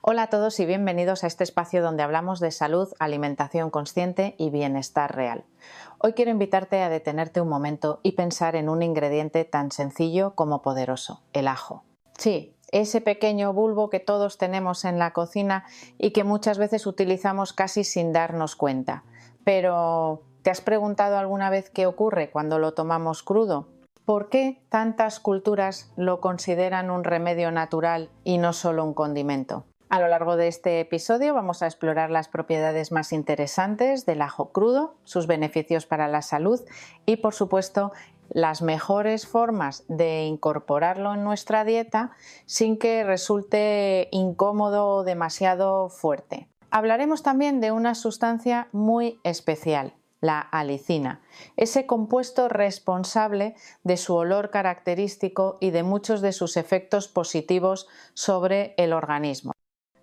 Hola a todos y bienvenidos a este espacio donde hablamos de salud, alimentación consciente y bienestar real. Hoy quiero invitarte a detenerte un momento y pensar en un ingrediente tan sencillo como poderoso, el ajo. Sí, ese pequeño bulbo que todos tenemos en la cocina y que muchas veces utilizamos casi sin darnos cuenta. Pero, ¿te has preguntado alguna vez qué ocurre cuando lo tomamos crudo? ¿Por qué tantas culturas lo consideran un remedio natural y no solo un condimento? A lo largo de este episodio vamos a explorar las propiedades más interesantes del ajo crudo, sus beneficios para la salud y, por supuesto, las mejores formas de incorporarlo en nuestra dieta sin que resulte incómodo o demasiado fuerte. Hablaremos también de una sustancia muy especial, la alicina, ese compuesto responsable de su olor característico y de muchos de sus efectos positivos sobre el organismo.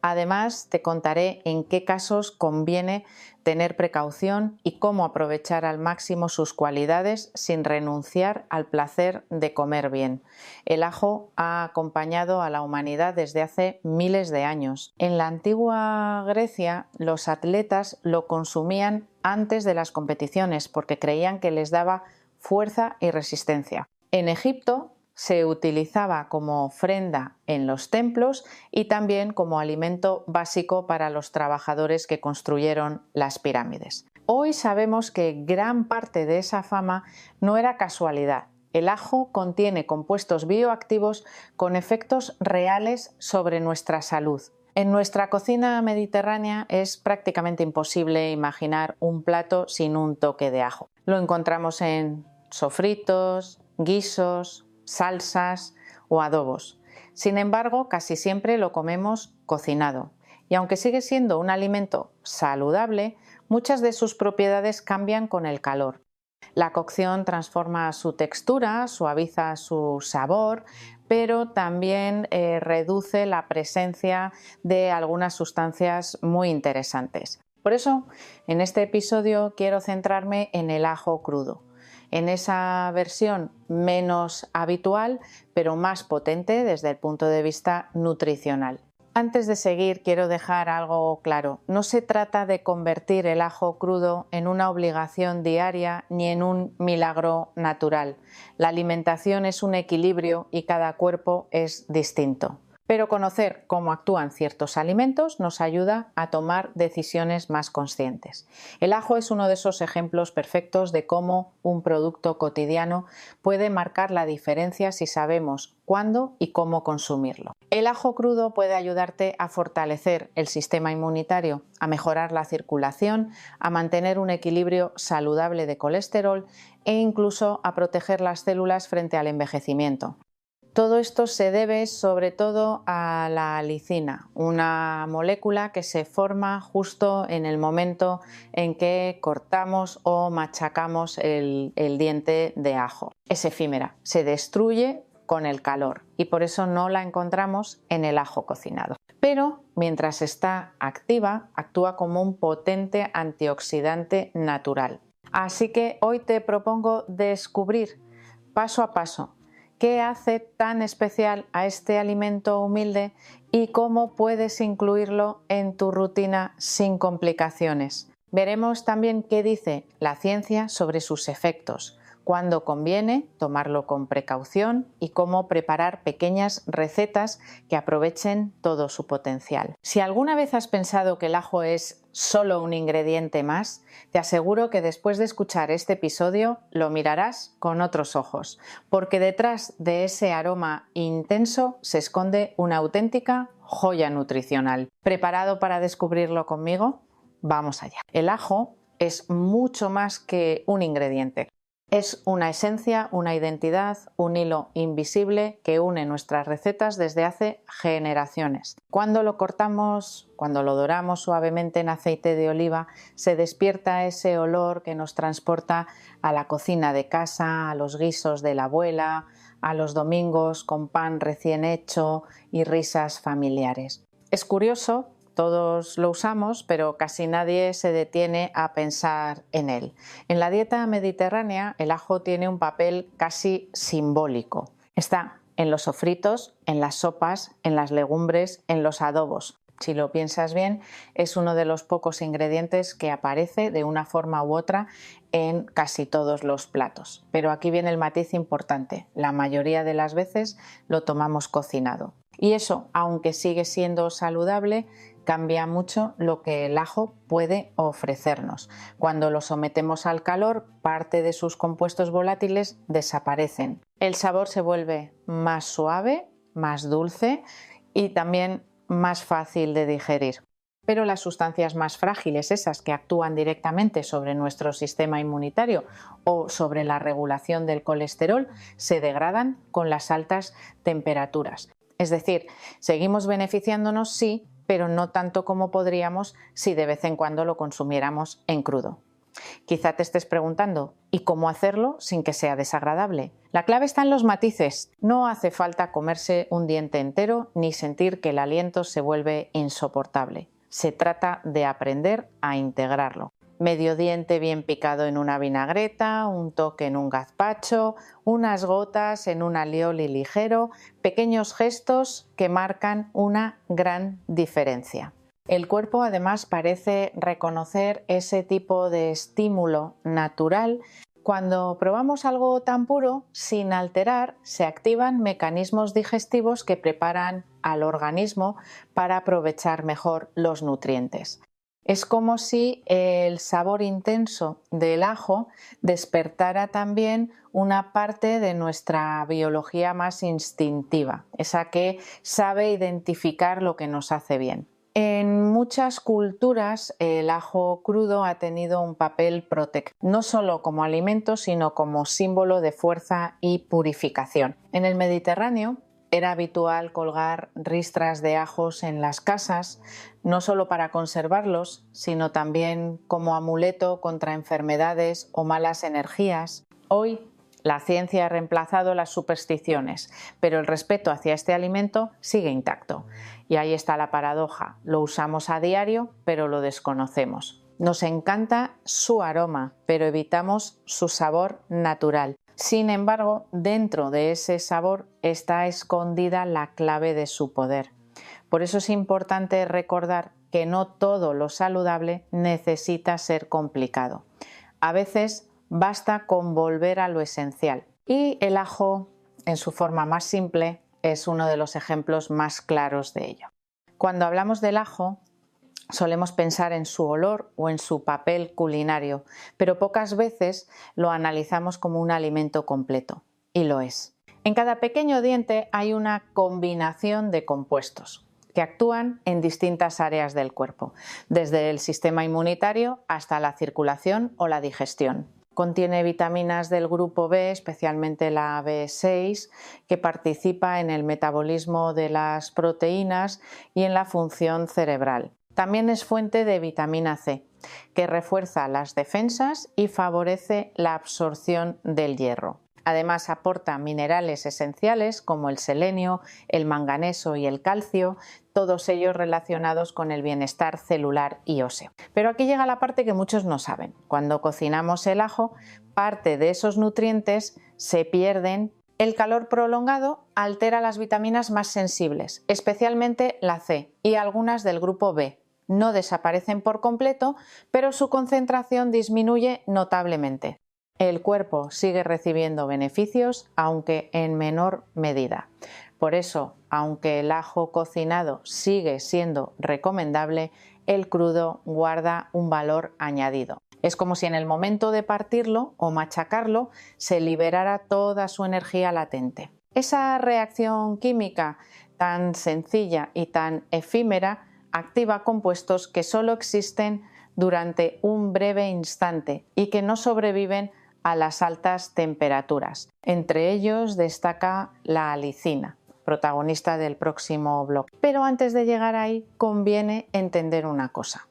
Además, te contaré en qué casos conviene tener precaución y cómo aprovechar al máximo sus cualidades sin renunciar al placer de comer bien. El ajo ha acompañado a la humanidad desde hace miles de años. En la antigua Grecia, los atletas lo consumían antes de las competiciones porque creían que les daba fuerza y resistencia. En Egipto se utilizaba como ofrenda en los templos y también como alimento básico para los trabajadores que construyeron las pirámides. Hoy sabemos que gran parte de esa fama no era casualidad. El ajo contiene compuestos bioactivos con efectos reales sobre nuestra salud. En nuestra cocina mediterránea es prácticamente imposible imaginar un plato sin un toque de ajo. Lo encontramos en sofritos, guisos, salsas o adobos. Sin embargo, casi siempre lo comemos cocinado. Y aunque sigue siendo un alimento saludable, muchas de sus propiedades cambian con el calor. La cocción transforma su textura, suaviza su sabor, pero también reduce la presencia de algunas sustancias muy interesantes. Por eso, en este episodio quiero centrarme en el ajo crudo, en esa versión menos habitual, pero más potente desde el punto de vista nutricional. Antes de seguir, quiero dejar algo claro. No se trata de convertir el ajo crudo en una obligación diaria ni en un milagro natural. La alimentación es un equilibrio y cada cuerpo es distinto. Pero conocer cómo actúan ciertos alimentos nos ayuda a tomar decisiones más conscientes. El ajo es uno de esos ejemplos perfectos de cómo un producto cotidiano puede marcar la diferencia si sabemos cuándo y cómo consumirlo. El ajo crudo puede ayudarte a fortalecer el sistema inmunitario, a mejorar la circulación, a mantener un equilibrio saludable de colesterol e incluso a proteger las células frente al envejecimiento. Todo esto se debe sobre todo a la alicina, una molécula que se forma justo en el momento en que cortamos o machacamos el diente de ajo. Es efímera, se destruye con el calor y por eso no la encontramos en el ajo cocinado. Pero mientras está activa, actúa como un potente antioxidante natural. Así que hoy te propongo descubrir paso a paso qué hace tan especial a este alimento humilde y cómo puedes incluirlo en tu rutina sin complicaciones. Veremos también qué dice la ciencia sobre sus efectos, cuándo conviene tomarlo con precaución y cómo preparar pequeñas recetas que aprovechen todo su potencial. Si alguna vez has pensado que el ajo es solo un ingrediente más, te aseguro que después de escuchar este episodio lo mirarás con otros ojos, porque detrás de ese aroma intenso se esconde una auténtica joya nutricional. ¿Preparado para descubrirlo conmigo? Vamos allá. El ajo es mucho más que un ingrediente. Es una esencia, una identidad, un hilo invisible que une nuestras recetas desde hace generaciones. Cuando lo cortamos, cuando lo doramos suavemente en aceite de oliva, se despierta ese olor que nos transporta a la cocina de casa, a los guisos de la abuela, a los domingos con pan recién hecho y risas familiares. Es curioso. Todos lo usamos, pero casi nadie se detiene a pensar en él. En la dieta mediterránea, el ajo tiene un papel casi simbólico. Está en los sofritos, en las sopas, en las legumbres, en los adobos. Si lo piensas bien, es uno de los pocos ingredientes que aparece de una forma u otra en casi todos los platos. Pero aquí viene el matiz importante. La mayoría de las veces lo tomamos cocinado. Y eso, aunque sigue siendo saludable, cambia mucho lo que el ajo puede ofrecernos. Cuando lo sometemos al calor, parte de sus compuestos volátiles desaparecen. El sabor se vuelve más suave, más dulce y también más fácil de digerir. Pero las sustancias más frágiles, esas que actúan directamente sobre nuestro sistema inmunitario o sobre la regulación del colesterol, se degradan con las altas temperaturas. Es decir, seguimos beneficiándonos, sí, pero no tanto como podríamos si de vez en cuando lo consumiéramos en crudo. Quizá te estés preguntando, ¿y cómo hacerlo sin que sea desagradable? La clave está en los matices. No hace falta comerse un diente entero ni sentir que el aliento se vuelve insoportable. Se trata de aprender a integrarlo. Medio diente bien picado en una vinagreta, un toque en un gazpacho, unas gotas en un alioli ligero, pequeños gestos que marcan una gran diferencia. El cuerpo además parece reconocer ese tipo de estímulo natural. Cuando probamos algo tan puro, sin alterar, se activan mecanismos digestivos que preparan al organismo para aprovechar mejor los nutrientes. Es como si el sabor intenso del ajo despertara también una parte de nuestra biología más instintiva, esa que sabe identificar lo que nos hace bien. En muchas culturas el ajo crudo ha tenido un papel protector, no solo como alimento, sino como símbolo de fuerza y purificación. En el Mediterráneo era habitual colgar ristras de ajos en las casas, no solo para conservarlos, sino también como amuleto contra enfermedades o malas energías. Hoy la ciencia ha reemplazado las supersticiones, pero el respeto hacia este alimento sigue intacto. Y ahí está la paradoja, lo usamos a diario, pero lo desconocemos. Nos encanta su aroma, pero evitamos su sabor natural. Sin embargo, dentro de ese sabor está escondida la clave de su poder. Por eso es importante recordar que no todo lo saludable necesita ser complicado. A veces basta con volver a lo esencial. Y el ajo, en su forma más simple, es uno de los ejemplos más claros de ello. Cuando hablamos del ajo, solemos pensar en su olor o en su papel culinario, pero pocas veces lo analizamos como un alimento completo, y lo es. En cada pequeño diente hay una combinación de compuestos que actúan en distintas áreas del cuerpo, desde el sistema inmunitario hasta la circulación o la digestión. Contiene vitaminas del grupo B, especialmente la B6, que participa en el metabolismo de las proteínas y en la función cerebral. También es fuente de vitamina C, que refuerza las defensas y favorece la absorción del hierro. Además aporta minerales esenciales como el selenio, el manganeso y el calcio, todos ellos relacionados con el bienestar celular y óseo. Pero aquí llega la parte que muchos no saben. Cuando cocinamos el ajo, parte de esos nutrientes se pierden. El calor prolongado altera las vitaminas más sensibles, especialmente la C y algunas del grupo B. No desaparecen por completo, pero su concentración disminuye notablemente. El cuerpo sigue recibiendo beneficios, aunque en menor medida. Por eso, aunque el ajo cocinado sigue siendo recomendable, el crudo guarda un valor añadido. Es como si en el momento de partirlo o machacarlo se liberara toda su energía latente. Esa reacción química tan sencilla y tan efímera activa compuestos que solo existen durante un breve instante y que no sobreviven a las altas temperaturas. Entre ellos destaca la alicina, protagonista del próximo bloque. Pero antes de llegar ahí, conviene entender una cosa.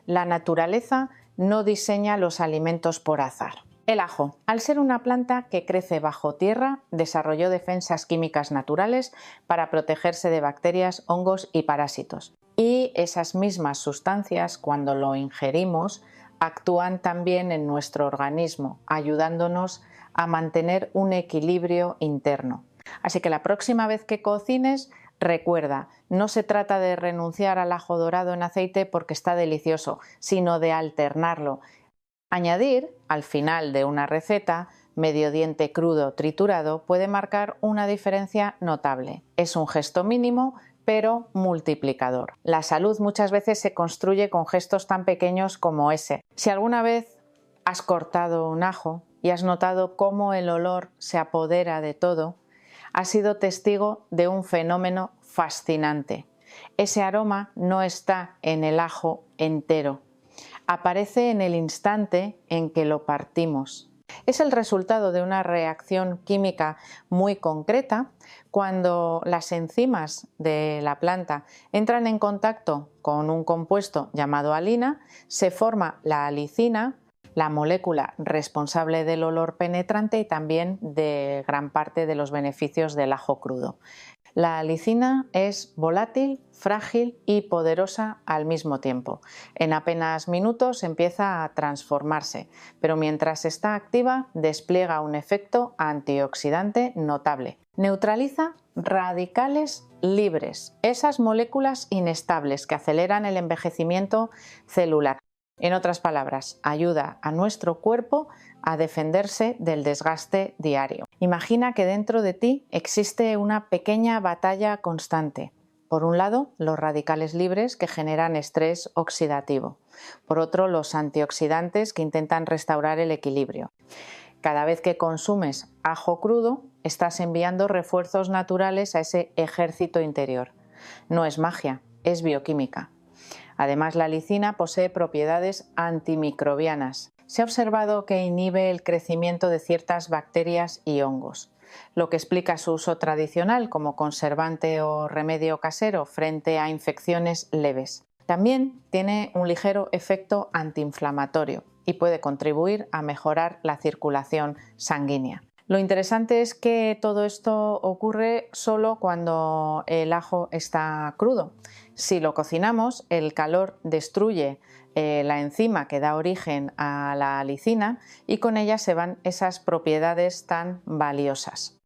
La naturaleza no diseña los alimentos por azar. El ajo, al ser una planta que crece bajo tierra, desarrolló defensas químicas naturales para protegerse de bacterias, hongos y parásitos. Y esas mismas sustancias, cuando lo ingerimos, actúan también en nuestro organismo, ayudándonos a mantener un equilibrio interno. Así que la próxima vez que cocines, Recuerda, no se trata de renunciar al ajo dorado en aceite porque está delicioso, sino de alternarlo. Añadir, al final de una receta, medio diente crudo triturado puede marcar una diferencia notable. Es un gesto mínimo, pero multiplicador. La salud muchas veces se construye con gestos tan pequeños como ese. Si alguna vez has cortado un ajo y has notado cómo el olor se apodera de todo, has sido testigo de un fenómeno fascinante. Ese aroma no está en el ajo entero, aparece en el instante en que lo partimos. Es el resultado de una reacción química muy concreta. Cuando las enzimas de la planta entran en contacto con un compuesto llamado alina, se forma la alicina, la molécula responsable del olor penetrante y también de gran parte de los beneficios del ajo crudo. La alicina es volátil, frágil y poderosa al mismo tiempo. En apenas minutos empieza a transformarse, pero mientras está activa despliega un efecto antioxidante notable. Neutraliza radicales libres, esas moléculas inestables que aceleran el envejecimiento celular. En otras palabras, ayuda a nuestro cuerpo a defenderse del desgaste diario. Imagina que dentro de ti existe una pequeña batalla constante. Por un lado, los radicales libres que generan estrés oxidativo. Por otro, los antioxidantes que intentan restaurar el equilibrio. Cada vez que consumes ajo crudo, estás enviando refuerzos naturales a ese ejército interior. No es magia, es bioquímica. Además, la alicina posee propiedades antimicrobianas. Se ha observado que inhibe el crecimiento de ciertas bacterias y hongos, lo que explica su uso tradicional como conservante o remedio casero frente a infecciones leves. También tiene un ligero efecto antiinflamatorio y puede contribuir a mejorar la circulación sanguínea. Lo interesante es que todo esto ocurre solo cuando el ajo está crudo. Si lo cocinamos, el calor destruye la enzima que da origen a la alicina y con ella se van esas propiedades tan valiosas.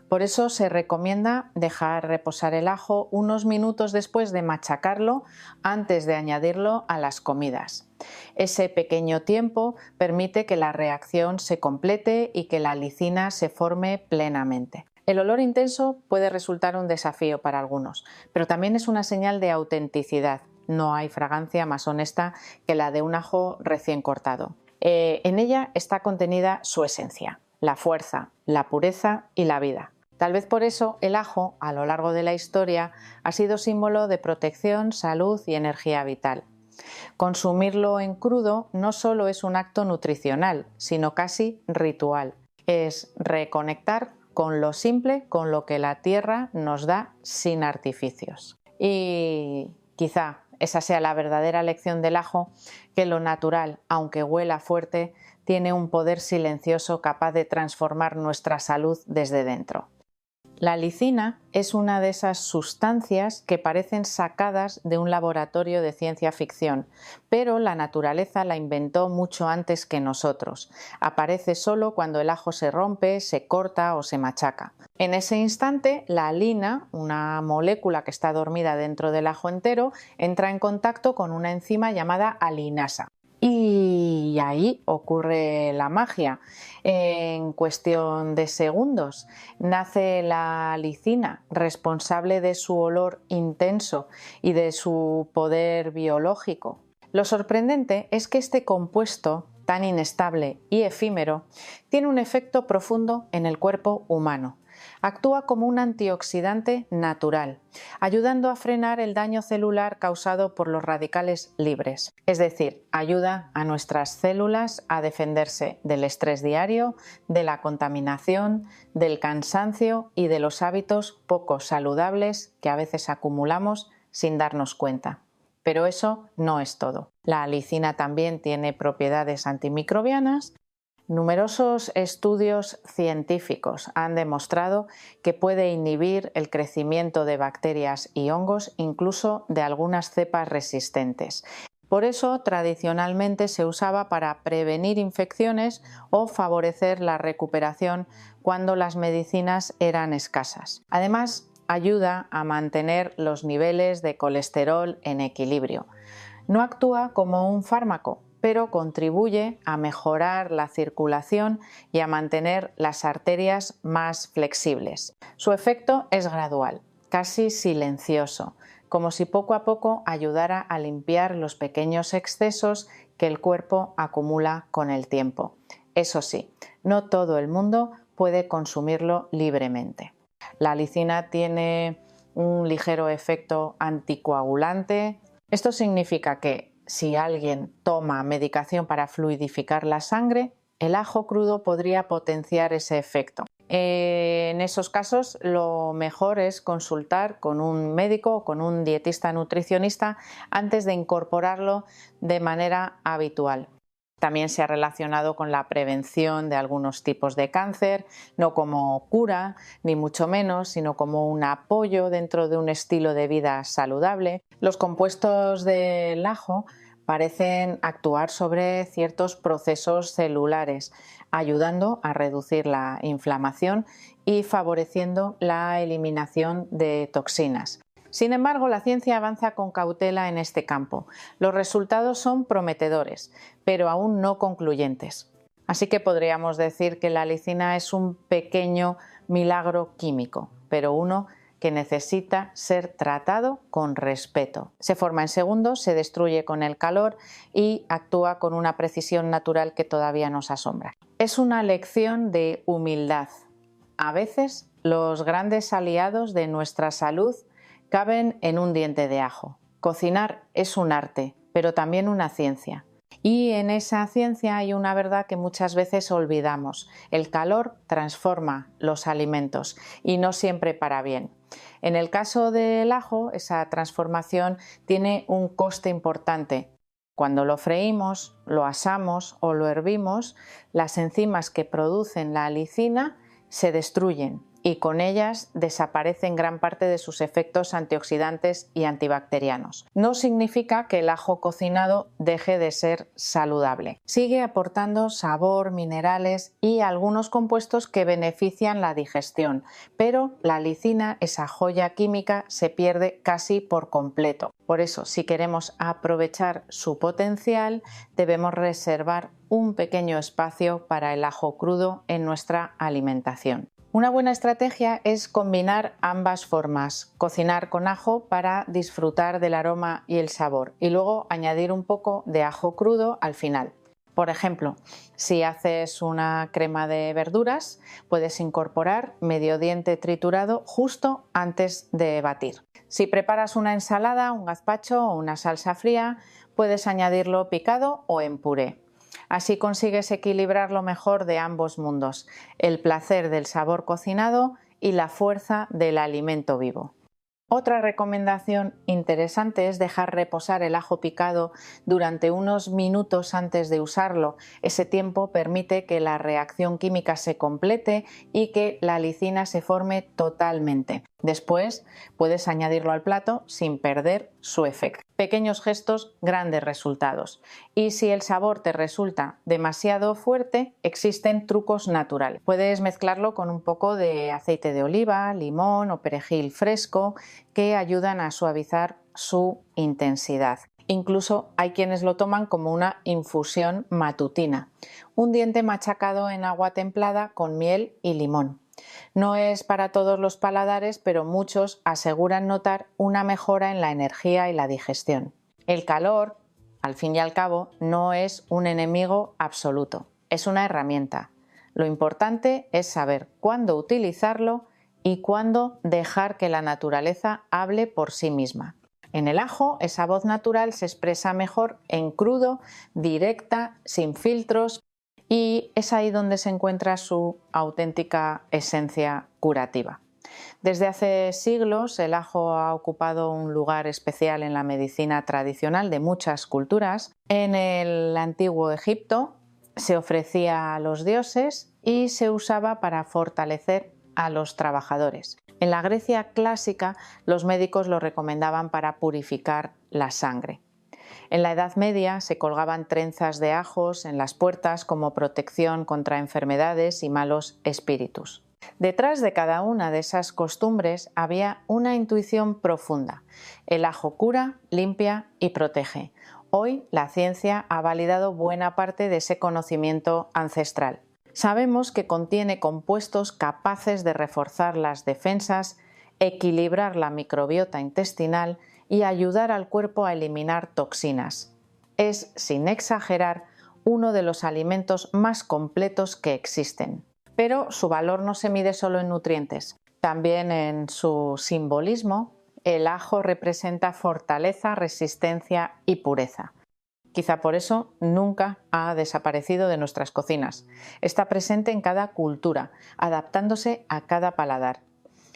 Por eso se recomienda dejar reposar el ajo unos minutos después de machacarlo antes de añadirlo a las comidas. Ese pequeño tiempo permite que la reacción se complete y que la alicina se forme plenamente. El olor intenso puede resultar un desafío para algunos, pero también es una señal de autenticidad. No hay fragancia más honesta que la de un ajo recién cortado. En ella está contenida su esencia, la fuerza, la pureza y la vida. Tal vez por eso el ajo, a lo largo de la historia, ha sido símbolo de protección, salud y energía vital. Consumirlo en crudo no solo es un acto nutricional, sino casi ritual. Es reconectar con lo simple, con lo que la tierra nos da sin artificios. Y quizá esa sea la verdadera lección del ajo, que lo natural, aunque huela fuerte, tiene un poder silencioso capaz de transformar nuestra salud desde dentro. La alicina es una de esas sustancias que parecen sacadas de un laboratorio de ciencia ficción, pero la naturaleza la inventó mucho antes que nosotros. Aparece solo cuando el ajo se rompe, se corta o se machaca. En ese instante, la alina, una molécula que está dormida dentro del ajo entero, entra en contacto con una enzima llamada alinasa. Y ahí ocurre la magia. En cuestión de segundos nace la alicina, responsable de su olor intenso y de su poder biológico. Lo sorprendente es que este compuesto, tan inestable y efímero, tiene un efecto profundo en el cuerpo humano. Actúa como un antioxidante natural, ayudando a frenar el daño celular causado por los radicales libres. Es decir, ayuda a nuestras células a defenderse del estrés diario, de la contaminación, del cansancio y de los hábitos poco saludables que a veces acumulamos sin darnos cuenta. Pero eso no es todo. La alicina también tiene propiedades antimicrobianas. Numerosos estudios científicos han demostrado que puede inhibir el crecimiento de bacterias y hongos, incluso de algunas cepas resistentes. Por eso, tradicionalmente se usaba para prevenir infecciones o favorecer la recuperación cuando las medicinas eran escasas. Además, ayuda a mantener los niveles de colesterol en equilibrio. No actúa como un fármaco, pero contribuye a mejorar la circulación y a mantener las arterias más flexibles. Su efecto es gradual, casi silencioso, como si poco a poco ayudara a limpiar los pequeños excesos que el cuerpo acumula con el tiempo. Eso sí, no todo el mundo puede consumirlo libremente. La lisina tiene un ligero efecto anticoagulante. Esto significa que si alguien toma medicación para fluidificar la sangre, el ajo crudo podría potenciar ese efecto. En esos casos, lo mejor es consultar con un médico o con un dietista nutricionista antes de incorporarlo de manera habitual. También se ha relacionado con la prevención de algunos tipos de cáncer, no como cura, ni mucho menos, sino como un apoyo dentro de un estilo de vida saludable. Los compuestos del ajo parecen actuar sobre ciertos procesos celulares, ayudando a reducir la inflamación y favoreciendo la eliminación de toxinas. Sin embargo, la ciencia avanza con cautela en este campo. Los resultados son prometedores, pero aún no concluyentes. Así que podríamos decir que la lisina es un pequeño milagro químico, pero uno que necesita ser tratado con respeto. Se forma en segundos, se destruye con el calor y actúa con una precisión natural que todavía nos asombra. Es una lección de humildad. A veces, los grandes aliados de nuestra salud caben en un diente de ajo. Cocinar es un arte, pero también una ciencia. Y en esa ciencia hay una verdad que muchas veces olvidamos. El calor transforma los alimentos y no siempre para bien. En el caso del ajo, esa transformación tiene un coste importante. Cuando lo freímos, lo asamos o lo hervimos, las enzimas que producen la lisina se destruyen y con ellas desaparecen gran parte de sus efectos antioxidantes y antibacterianos. No significa que el ajo cocinado deje de ser saludable. Sigue aportando sabor, minerales y algunos compuestos que benefician la digestión, pero la lisina, esa joya química, se pierde casi por completo. Por eso, si queremos aprovechar su potencial, debemos reservar un pequeño espacio para el ajo crudo en nuestra alimentación. Una buena estrategia es combinar ambas formas, cocinar con ajo para disfrutar del aroma y el sabor y luego añadir un poco de ajo crudo al final. Por ejemplo, si haces una crema de verduras, puedes incorporar medio diente triturado justo antes de batir. Si preparas una ensalada, un gazpacho o una salsa fría, puedes añadirlo picado o en puré. Así consigues equilibrar lo mejor de ambos mundos, el placer del sabor cocinado y la fuerza del alimento vivo. Otra recomendación interesante es dejar reposar el ajo picado durante unos minutos antes de usarlo. Ese tiempo permite que la reacción química se complete y que la lisina se forme totalmente. Después puedes añadirlo al plato sin perder su efecto. Pequeños gestos, grandes resultados. Y si el sabor te resulta demasiado fuerte, existen trucos naturales. Puedes mezclarlo con un poco de aceite de oliva, limón o perejil fresco que ayudan a suavizar su intensidad. Incluso hay quienes lo toman como una infusión matutina. Un diente machacado en agua templada con miel y limón. No es para todos los paladares, pero muchos aseguran notar una mejora en la energía y la digestión. El calor, al fin y al cabo, no es un enemigo absoluto, es una herramienta. Lo importante es saber cuándo utilizarlo y cuándo dejar que la naturaleza hable por sí misma. En el ajo, esa voz natural se expresa mejor en crudo, directa, sin filtros, y es ahí donde se encuentra su auténtica esencia curativa. Desde hace siglos el ajo ha ocupado un lugar especial en la medicina tradicional de muchas culturas. En el antiguo Egipto se ofrecía a los dioses y se usaba para fortalecer a los trabajadores. En la Grecia clásica los médicos lo recomendaban para purificar la sangre. En la Edad Media se colgaban trenzas de ajos en las puertas como protección contra enfermedades y malos espíritus. Detrás de cada una de esas costumbres había una intuición profunda. El ajo cura, limpia y protege. Hoy la ciencia ha validado buena parte de ese conocimiento ancestral. Sabemos que contiene compuestos capaces de reforzar las defensas, equilibrar la microbiota intestinal y ayudar al cuerpo a eliminar toxinas. Es, sin exagerar, uno de los alimentos más completos que existen. Pero su valor no se mide solo en nutrientes. También en su simbolismo, el ajo representa fortaleza, resistencia y pureza. Quizá por eso nunca ha desaparecido de nuestras cocinas. Está presente en cada cultura, adaptándose a cada paladar.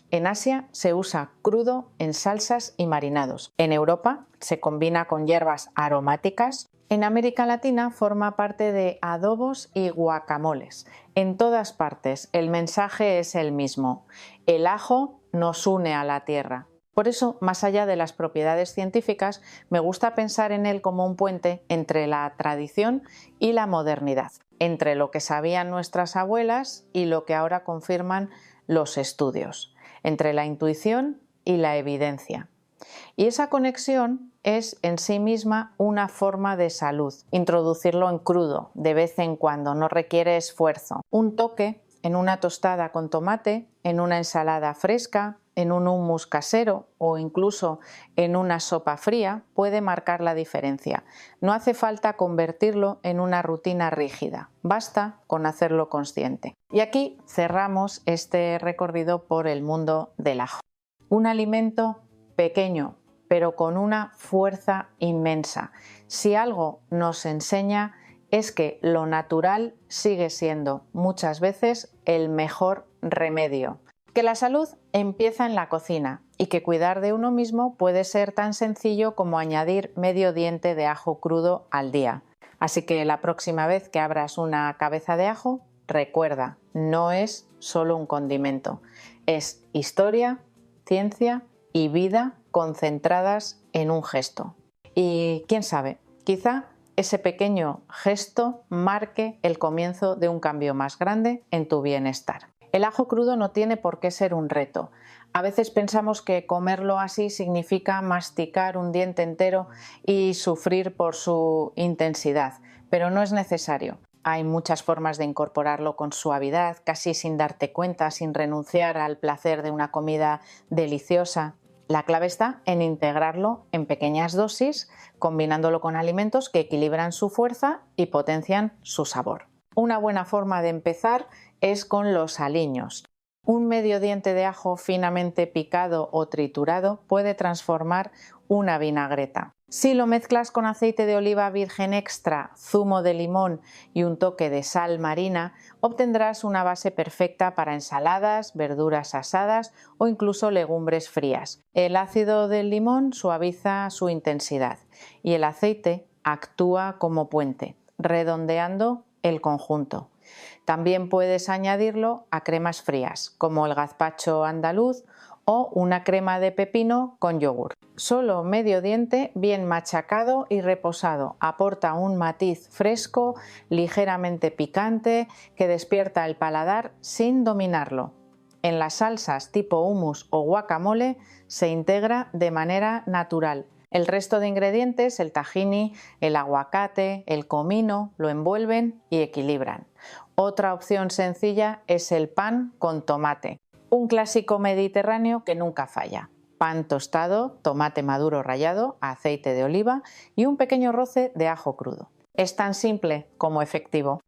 En Asia se usa crudo en salsas y marinados. En Europa se combina con hierbas aromáticas. En América Latina forma parte de adobos y guacamoles. En todas partes el mensaje es el mismo. El ajo nos une a la tierra. Por eso, más allá de las propiedades científicas, me gusta pensar en él como un puente entre la tradición y la modernidad, entre lo que sabían nuestras abuelas y lo que ahora confirman los estudios, entre la intuición y la evidencia. Y esa conexión es en sí misma una forma de salud. Introducirlo en crudo, de vez en cuando, no requiere esfuerzo. Un toque en una tostada con tomate, en una ensalada fresca, en un hummus casero o incluso en una sopa fría puede marcar la diferencia. No hace falta convertirlo en una rutina rígida, basta con hacerlo consciente. Y aquí cerramos este recorrido por el mundo del ajo. Un alimento pequeño, pero con una fuerza inmensa. Si algo nos enseña es que lo natural sigue siendo muchas veces el mejor remedio. Que la salud empieza en la cocina y que cuidar de uno mismo puede ser tan sencillo como añadir medio diente de ajo crudo al día. Así que la próxima vez que abras una cabeza de ajo, recuerda, no es solo un condimento, es historia, ciencia y vida concentradas en un gesto. Y quién sabe, quizá ese pequeño gesto marque el comienzo de un cambio más grande en tu bienestar. El ajo crudo no tiene por qué ser un reto. A veces pensamos que comerlo así significa masticar un diente entero y sufrir por su intensidad, pero no es necesario. Hay muchas formas de incorporarlo con suavidad, casi sin darte cuenta, sin renunciar al placer de una comida deliciosa. La clave está en integrarlo en pequeñas dosis, combinándolo con alimentos que equilibran su fuerza y potencian su sabor. Una buena forma de empezar es con los aliños. Un medio diente de ajo finamente picado o triturado puede transformar una vinagreta. Si lo mezclas con aceite de oliva virgen extra, zumo de limón y un toque de sal marina, obtendrás una base perfecta para ensaladas, verduras asadas o incluso legumbres frías. El ácido del limón suaviza su intensidad y el aceite actúa como puente, redondeando el conjunto. También puedes añadirlo a cremas frías, como el gazpacho andaluz o una crema de pepino con yogur. Solo medio diente bien machacado y reposado aporta un matiz fresco, ligeramente picante, que despierta el paladar sin dominarlo. En las salsas tipo hummus o guacamole se integra de manera natural. El resto de ingredientes, el tahini, el aguacate, el comino, lo envuelven y equilibran. Otra opción sencilla es el pan con tomate, un clásico mediterráneo que nunca falla. Pan tostado, tomate maduro rallado, aceite de oliva y un pequeño roce de ajo crudo. Es tan simple como efectivo.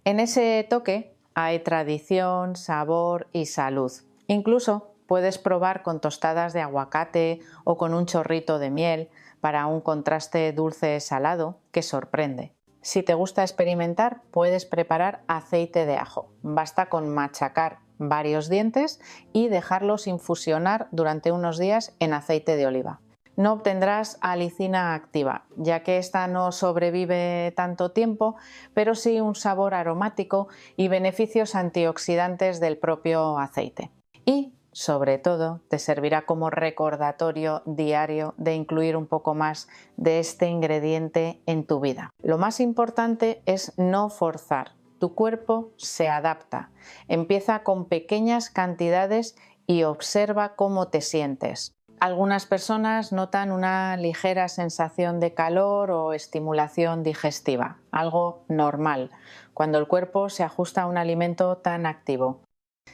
En ese toque hay tradición, sabor y salud. Incluso puedes probar con tostadas de aguacate o con un chorrito de miel para un contraste dulce-salado que sorprende. Si te gusta experimentar, puedes preparar aceite de ajo. Basta con machacar varios dientes y dejarlos infusionar durante unos días en aceite de oliva. No obtendrás alicina activa, ya que esta no sobrevive tanto tiempo, pero sí un sabor aromático y beneficios antioxidantes del propio aceite. Y sobre todo, te servirá como recordatorio diario de incluir un poco más de este ingrediente en tu vida. Lo más importante es no forzar. tu cuerpo se adapta. Empieza con pequeñas cantidades y observa cómo te sientes. Algunas personas notan una ligera sensación de calor o estimulación digestiva, algo normal, cuando el cuerpo se ajusta a un alimento tan activo.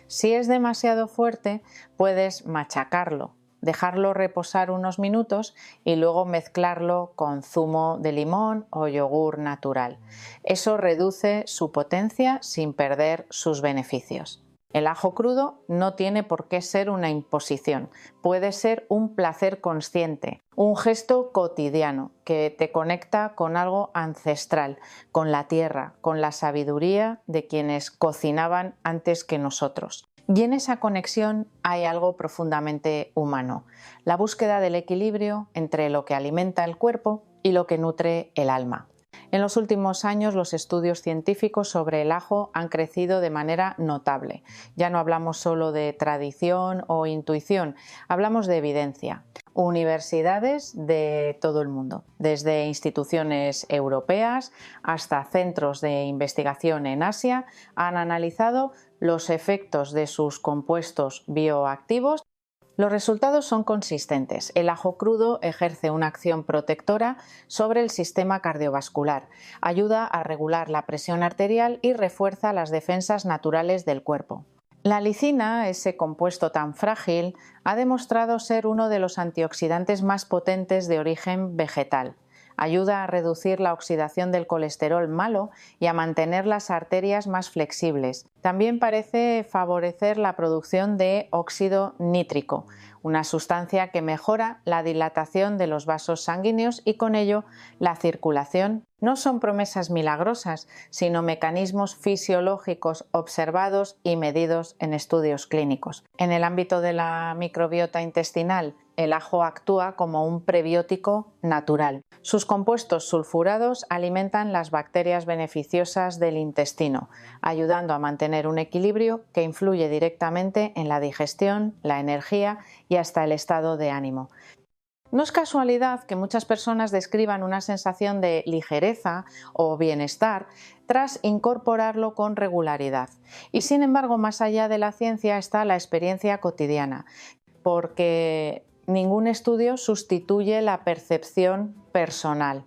Si es demasiado fuerte, puedes machacarlo, dejarlo reposar unos minutos y luego mezclarlo con zumo de limón o yogur natural. Eso reduce su potencia sin perder sus beneficios. El ajo crudo no tiene por qué ser una imposición, puede ser un placer consciente, un gesto cotidiano que te conecta con algo ancestral, con la tierra, con la sabiduría de quienes cocinaban antes que nosotros. Y en esa conexión hay algo profundamente humano, la búsqueda del equilibrio entre lo que alimenta el cuerpo y lo que nutre el alma. En los últimos años los estudios científicos sobre el ajo han crecido de manera notable. Ya no hablamos solo de tradición o intuición, hablamos de evidencia. Universidades de todo el mundo, desde instituciones europeas hasta centros de investigación en Asia, han analizado los efectos de sus compuestos bioactivos. Los resultados son consistentes. El ajo crudo ejerce una acción protectora sobre el sistema cardiovascular, ayuda a regular la presión arterial y refuerza las defensas naturales del cuerpo. La lisina, ese compuesto tan frágil, ha demostrado ser uno de los antioxidantes más potentes de origen vegetal. Ayuda a reducir la oxidación del colesterol malo y a mantener las arterias más flexibles. También parece favorecer la producción de óxido nítrico, una sustancia que mejora la dilatación de los vasos sanguíneos y con ello la circulación. No son promesas milagrosas, sino mecanismos fisiológicos observados y medidos en estudios clínicos. En el ámbito de la microbiota intestinal, el ajo actúa como un prebiótico natural. Sus compuestos sulfurados alimentan las bacterias beneficiosas del intestino, ayudando a mantener un equilibrio que influye directamente en la digestión, la energía y hasta el estado de ánimo. No es casualidad que muchas personas describan una sensación de ligereza o bienestar tras incorporarlo con regularidad. Y sin embargo, más allá de la ciencia está la experiencia cotidiana, porque ningún estudio sustituye la percepción personal.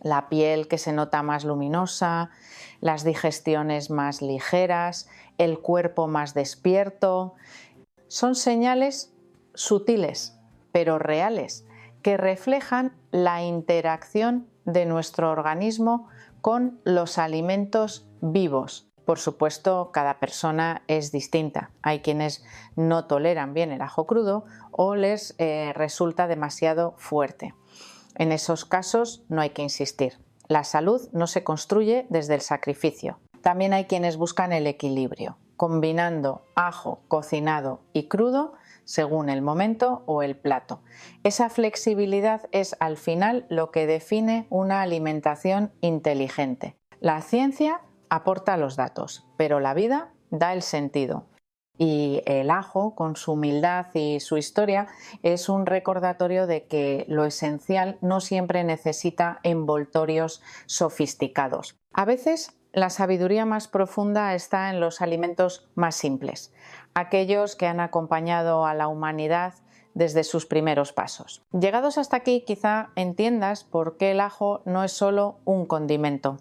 La piel que se nota más luminosa, las digestiones más ligeras, el cuerpo más despierto, son señales sutiles pero reales, que reflejan la interacción de nuestro organismo con los alimentos vivos. Por supuesto, cada persona es distinta. Hay quienes no toleran bien el ajo crudo o les resulta demasiado fuerte. En esos casos no hay que insistir. La salud no se construye desde el sacrificio. También hay quienes buscan el equilibrio, combinando ajo cocinado y crudo según el momento o el plato. Esa flexibilidad es al final lo que define una alimentación inteligente. La ciencia aporta los datos, pero la vida da el sentido. Y el ajo, con su humildad y su historia, es un recordatorio de que lo esencial no siempre necesita envoltorios sofisticados. A veces la sabiduría más profunda está en los alimentos más simples, aquellos que han acompañado a la humanidad desde sus primeros pasos. Llegados hasta aquí, quizá entiendas por qué el ajo no es solo un condimento,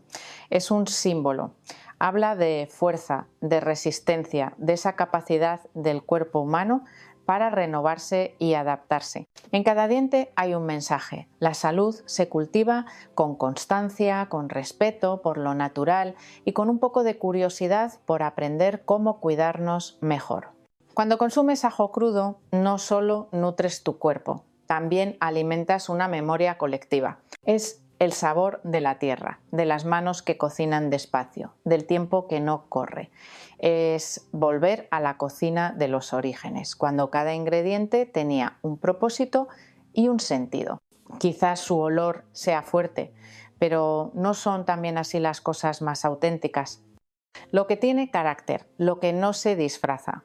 es un símbolo. Habla de fuerza, de resistencia, de esa capacidad del cuerpo humano para renovarse y adaptarse. En cada diente hay un mensaje. La salud se cultiva con constancia, con respeto por lo natural y con un poco de curiosidad por aprender cómo cuidarnos mejor. Cuando consumes ajo crudo, no solo nutres tu cuerpo, también alimentas una memoria colectiva. Es el sabor de la tierra, de las manos que cocinan despacio, del tiempo que no corre. Es volver a la cocina de los orígenes, cuando cada ingrediente tenía un propósito y un sentido. Quizás su olor sea fuerte, pero ¿no son también así las cosas más auténticas? Lo que tiene carácter, lo que no se disfraza.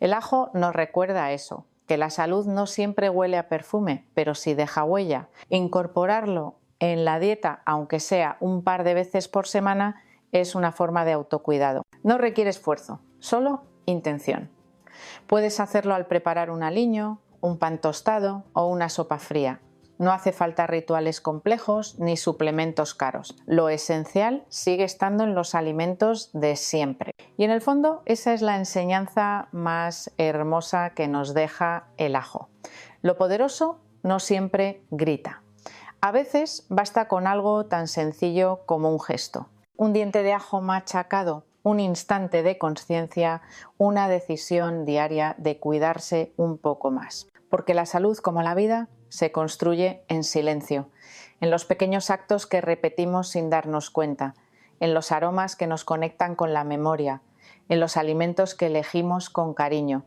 El ajo nos recuerda eso, que la salud no siempre huele a perfume, pero sí deja huella. Incorporarlo en la dieta, aunque sea un par de veces por semana, es una forma de autocuidado. No requiere esfuerzo, solo intención. Puedes hacerlo al preparar un aliño, un pan tostado o una sopa fría. No hace falta rituales complejos ni suplementos caros. Lo esencial sigue estando en los alimentos de siempre. Y en el fondo esa es la enseñanza más hermosa que nos deja el ajo. Lo poderoso no siempre grita. A veces basta con algo tan sencillo como un gesto. Un diente de ajo machacado, un instante de consciencia, una decisión diaria de cuidarse un poco más. Porque la salud, como la vida, se construye en silencio, en los pequeños actos que repetimos sin darnos cuenta, en los aromas que nos conectan con la memoria, en los alimentos que elegimos con cariño.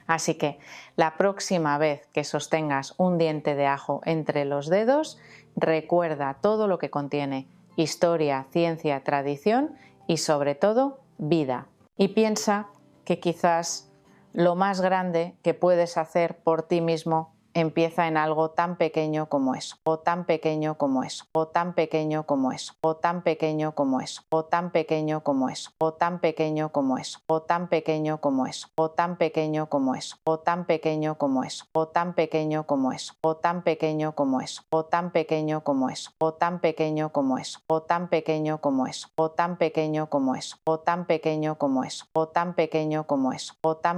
Así que la próxima vez que sostengas un diente de ajo entre los dedos, recuerda todo lo que contiene: historia, ciencia, tradición y sobre todo vida. Y piensa que quizás lo más grande que puedes hacer por ti mismo empieza en algo tan pequeño como eso, o tan pequeño como eso, o tan pequeño como eso, o tan pequeño como eso, o tan pequeño como eso, o tan pequeño como eso, o tan pequeño como eso, o tan pequeño como eso, o tan pequeño como eso, o tan pequeño como eso, o tan pequeño como eso, o tan pequeño como eso, o tan pequeño como eso, o tan pequeño como eso, o tan pequeño como eso, o tan pequeño como eso, o tan pequeño como eso, o tan